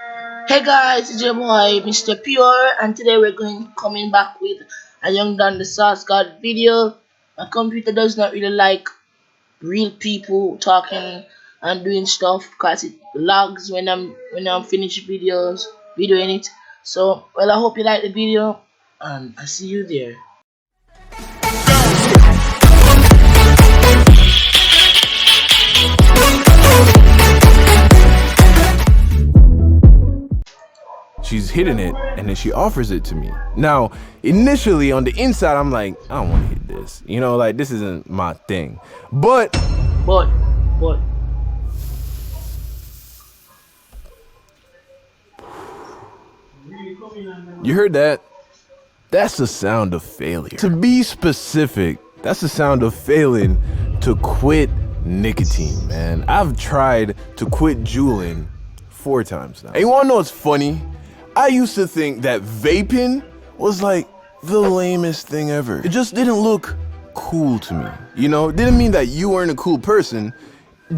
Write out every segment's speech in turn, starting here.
Hey guys, it's your boy Mr. Pure, and today we're coming back with a Young Don the Sauce God video. My computer does not really like real people talking and doing stuff because it lags when I'm finished videoing it. So I hope you like the video, and I see you there. She's hitting it and then she offers it to me. Now, initially on the inside, I'm like, I don't want to hit this. Like this isn't my thing. But But but you heard that? That's the sound of failure. To be specific, that's the sound of failing to quit nicotine, man. I've tried to quit juuling 4 times now. And you wanna know what's funny? I used to think that vaping was like the lamest thing ever. It just didn't look cool to me. It didn't mean that you weren't a cool person.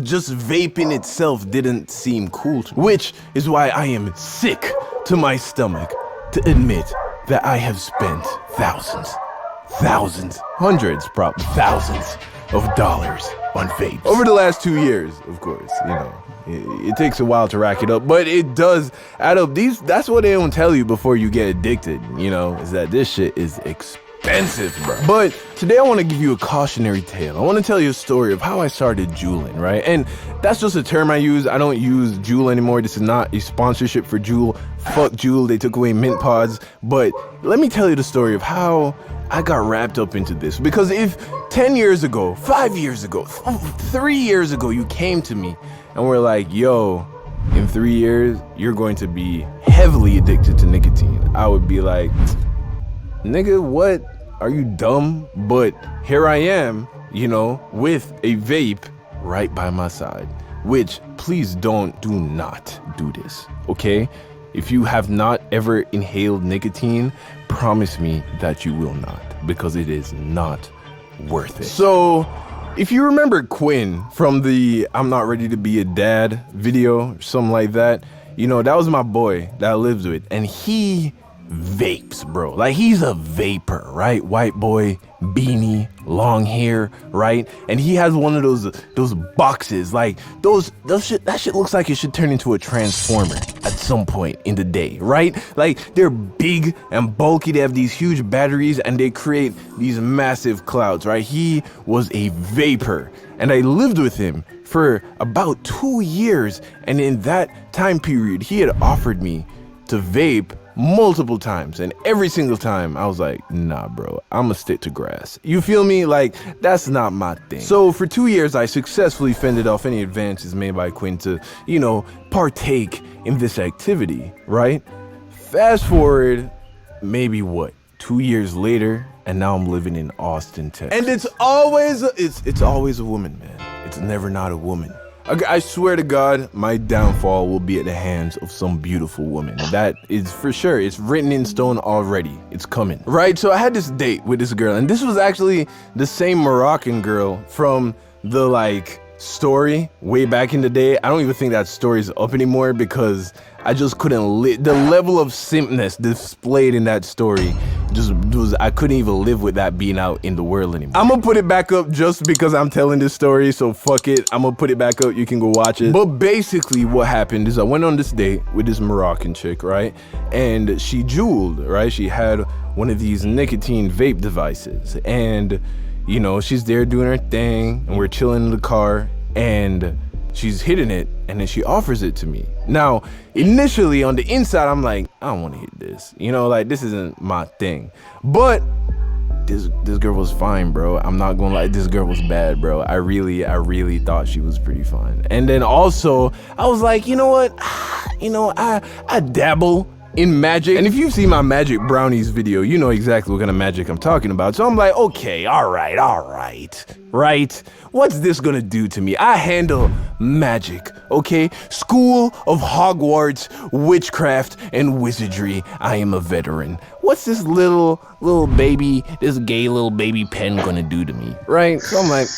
Just vaping itself didn't seem cool to me. Which is why I am sick to my stomach to admit that I have spent hundreds, probably thousands of dollars on vapes. Over the last 2 years, of course, it takes a while to rack it up, but it does add up. That's what they don't tell you before you get addicted, is that this shit is expensive, bro. But today I want to give you a cautionary tale. I want to tell you a story of how I started juuling, right? And that's just a term I use. I don't use Juul anymore. This is not a sponsorship for Juul. Fuck Juul. They took away mint pods. But let me tell you the story of how I got wrapped up into this. Because if 10 years ago, 5 years ago, 3 years ago, you came to me and were like, yo, in 3 years, you're going to be heavily addicted to nicotine, I would be like, nigga, what? Are you dumb? But here I am, with a vape right by my side. Which, please do not do this, okay? If you have not ever inhaled nicotine, promise me that you will not, because it is not worth it. So, if you remember Quinn from the I'm Not Ready to Be a Dad video, something like that, that was my boy that I lived with, and he vapes, bro. Like, he's a vapor, right? White boy, beanie, long hair, right? And he has one of those boxes, like that shit looks like it should turn into a transformer at some point in the day, right? Like, they're big and bulky, they have these huge batteries, and they create these massive clouds, right? He was a vapor, and I lived with him for about 2 years, and in that time period, he had offered me to vape multiple times, and every single time I was like, nah, bro, I'ma stick to grass. You feel me? Like, that's not my thing. So for 2 years, I successfully fended off any advances made by Quinn to, partake in this activity, right? Fast forward, maybe 2 years later, and now I'm living in Austin, Texas. And it's always a woman, man. It's never not a woman. I swear to God, my downfall will be at the hands of some beautiful woman. That is for sure. It's written in stone already. It's coming. Right? So I had this date with this girl, and this was actually the same Moroccan girl from the, story way back in the day. I don't even think that story's up anymore because I just couldn't the level of simpness displayed in that story I couldn't even live with that being out in the world anymore. I'm gonna put it back up just because I'm telling this story, so fuck it. I'm gonna put it back up, you can go watch it. But basically what happened is I went on this date with this Moroccan chick, right? And she juuled, right? She had one of these nicotine vape devices, and she's there doing her thing, and we're chilling in the car, and she's hitting it, and then she offers it to me. Now, initially on the inside, I'm like, I don't want to hit this. Like, this isn't my thing. But this girl was fine, bro. I'm not gonna lie, this girl was bad, bro. I really thought she was pretty fine. And then also, I was like, you know what? I dabble in magic. And if you've seen my Magic Brownies video, you know exactly what kind of magic I'm talking about. So I'm like, okay, all right, right? What's this gonna do to me? I handle magic, okay? School of Hogwarts, witchcraft, and wizardry. I am a veteran. What's this little baby, this gay little baby pen gonna do to me, right? So I'm like,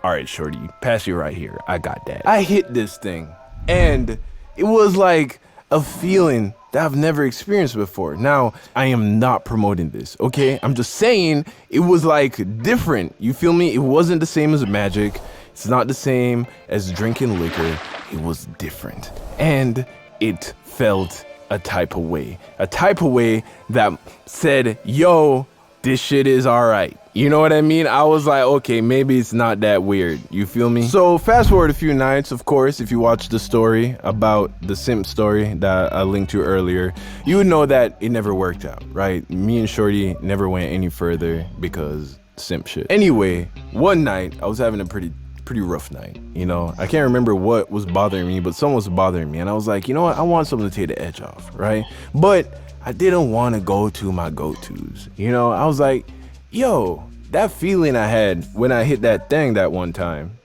all right, shorty, pass it right here. I got that. I hit this thing, and it was like a feeling that I've never experienced before. Now, I am not promoting this, okay? I'm just saying it was like different. You feel me? It wasn't the same as magic. It's not the same as drinking liquor. It was different. And it felt a type of way. A type of way that said, yo, this shit is all right. You know what I mean? I was like, okay, maybe it's not that weird. You feel me? So fast forward a few nights, of course, if you watch the story about the simp story that I linked to earlier, you would know that it never worked out, right? Me and Shorty never went any further because simp shit. Anyway, one night I was having a pretty rough night. You know, I can't remember what was bothering me, but something was bothering me. And I was like, you know what? I want something to take the edge off, right? But I didn't want to go to my go-tos. You know, I was like, yo, that feeling I had when I hit that thing that one time,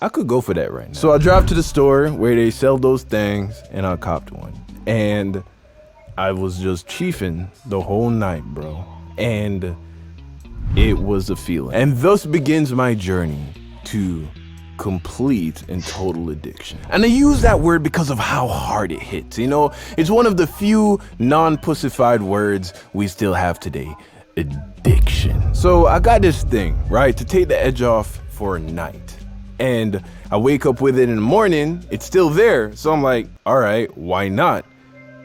I could go for that right now. So I dropped to the store where they sell those things and I copped one. And I was just chiefing the whole night, bro. And it was a feeling. And thus begins my journey to complete and total addiction. And I use that word because of how hard it hits. You know, it's one of the few non-pussified words we still have today. Addiction. So I got this thing, right, to take the edge off for a night. And I wake up with it in the morning, it's still there. So I'm like, all right, why not?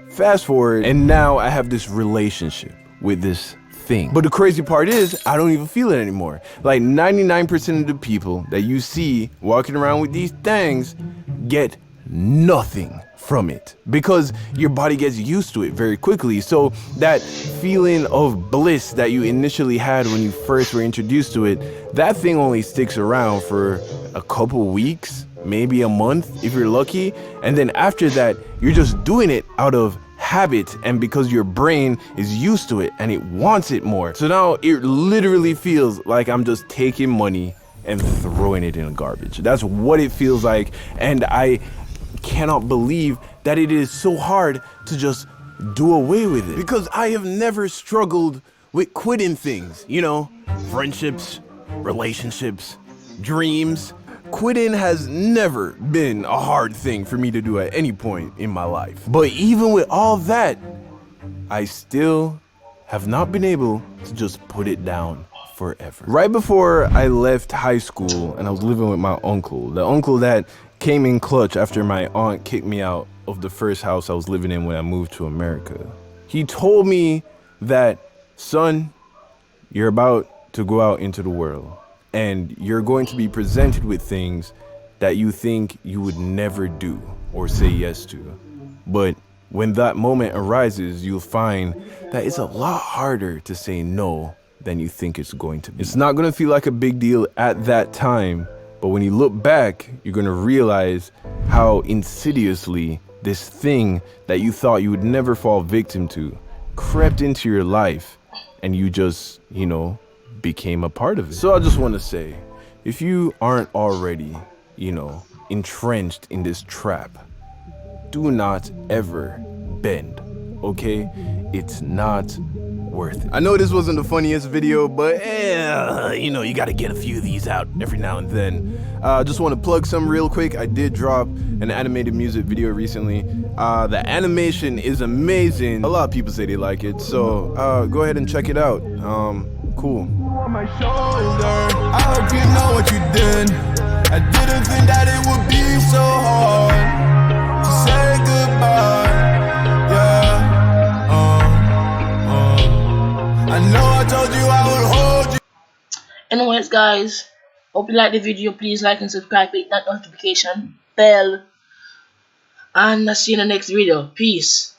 Fast forward, and now I have this relationship with this thing. But the crazy part is, I don't even feel it anymore. Like 99% of the people that you see walking around with these things get nothing from it because your body gets used to it very quickly. So that feeling of bliss that you initially had when you first were introduced to it, that thing only sticks around for a couple weeks, maybe a month if you're lucky. And then after that, you're just doing it out of habit and because your brain is used to it and it wants it more. So now it literally feels like I'm just taking money and throwing it in the garbage. That's what it feels like. And I cannot believe that it is so hard to just do away with it because I have never struggled with quitting things, you know, friendships, relationships, dreams. Quitting has never been a hard thing for me to do at any point in my life. But even with all that, I still have not been able to just put it down forever. Right before I left high school and I was living with my uncle, the uncle that came in clutch after my aunt kicked me out of the first house I was living in when I moved to America. He told me that, son, you're about to go out into the world and you're going to be presented with things that you think you would never do or say yes to. But when that moment arises, you'll find that it's a lot harder to say no than you think it's going to be. It's not going to feel like a big deal at that time, but when you look back, you're going to realize how insidiously this thing that you thought you would never fall victim to crept into your life and you just, you know, became a part of it. So I just want to say, if you aren't already, you know, entrenched in this trap, do not ever bend, okay? It's not worth it. I know this wasn't the funniest video, but you know, you gotta get a few of these out every now and then. Just want to plug some real quick. I did drop an animated music video recently. The animation is amazing. A lot of people say they like it, so go ahead and check it out. Cool. On my shoulder, I hope you know what you did. I didn't think that it would be so hard to say goodbye. I know I told you I would hold you. Anyways, guys, hope you like the video. Please like and subscribe, hit that notification bell, and I'll see you in the next video. Peace.